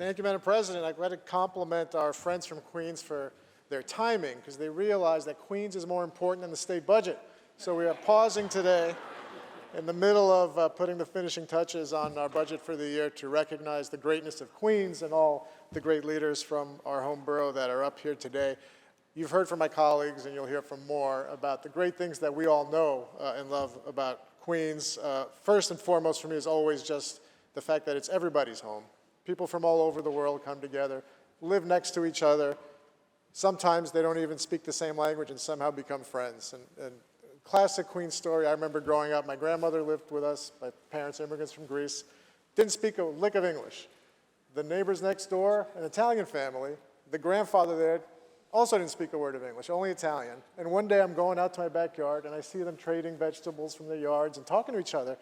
Thank you, Madam President. I'd like to compliment our friends from Queens for their timing, because they realize that Queens is more important than the state budget. So we are pausing today in the middle of putting the finishing touches on our budget for the year to recognize the greatness of Queens and all the great leaders from our home borough that are up here today. You've heard from my colleagues, and you'll hear from more about the great things that we all know and love about Queens. First and foremost for me is always just the fact that it's everybody's home. People from all over the world come together, live next to each other. Sometimes they don't even speak the same language and somehow become friends. And classic Queens story, I remember growing up, my grandmother lived with us, my parents are immigrants from Greece, didn't speak a lick of English. The neighbors next door, an Italian family, the grandfather there also didn't speak a word of English, only Italian. And one day I'm going out to my backyard and I see them trading vegetables from their yards and talking to each other.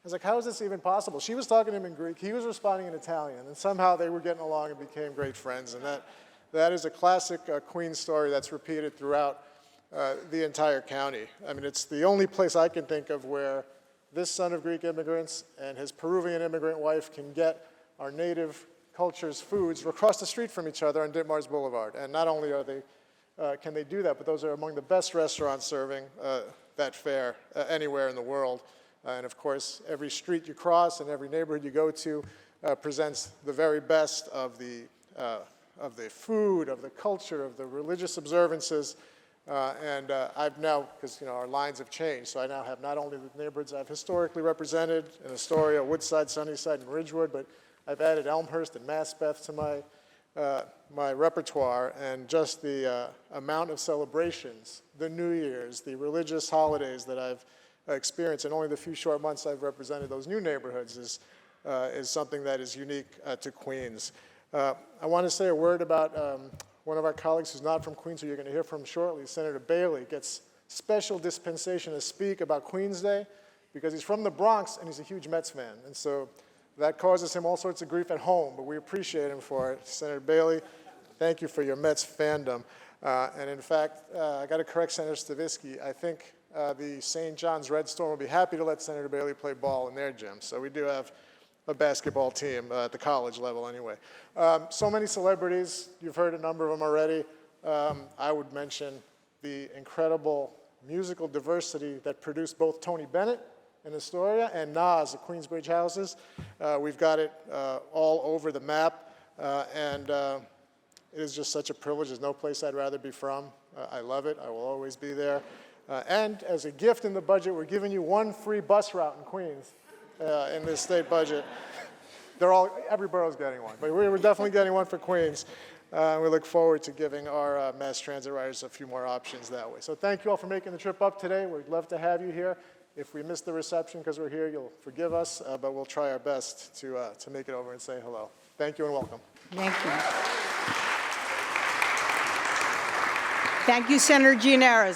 I was like, how is this even possible? She was talking to him in Greek, he was responding in Italian, and somehow they were getting along and became great friends. And that is a classic Queens story that's repeated throughout the entire county. I mean, it's the only place I can think of where this son of Greek immigrants and his Peruvian immigrant wife can get our native culture's foods across the street from each other on Ditmars Boulevard. And not only are they, can they do that, but those are among the best restaurants serving that fare anywhere in the world. And of course, every street you cross and every neighborhood you go to presents the very best of the food, of the culture, of the religious observances. I've now, because our lines have changed, so I now have not only the neighborhoods I've historically represented in Astoria, Woodside, Sunnyside, and Ridgewood, but I've added Elmhurst and Maspeth to my repertoire, and just the amount of celebrations, the New Year's, the religious holidays that I've experienced in only the few short months I've represented those new neighborhoods is something that is unique to Queens. I want to say a word about one of our colleagues who's not from Queens, who you're going to hear from shortly. Senator Bailey gets special dispensation to speak about Queens Day because he's from the Bronx and he's a huge Mets fan. And so that causes him all sorts of grief at home, but we appreciate him for it. Senator Bailey, thank you for your Mets fandom. And in fact, I got to correct Senator Stavisky. I think the St. John's Red Storm will be happy to let Senator Bailey play ball in their gym. So we do have a basketball team at the college level anyway. So many celebrities, you've heard a number of them already. I would mention the incredible musical diversity that produced both Tony Bennett in Astoria and Nas at Queensbridge Houses. We've got it all over the map, and it is just such a privilege. There's no place I'd rather be from. I love it. I will always be there. And as a gift in the budget, we're giving you one free bus route in Queens in this state budget. Every borough's getting one, but we're definitely getting one for Queens. We look forward to giving our mass transit riders a few more options that way. So thank you all for making the trip up today. We'd love to have you here. If we missed the reception because we're here, you'll forgive us, but we'll try our best to make it over and say hello. Thank you and welcome. Thank you. Thank you, Senator Gianaris.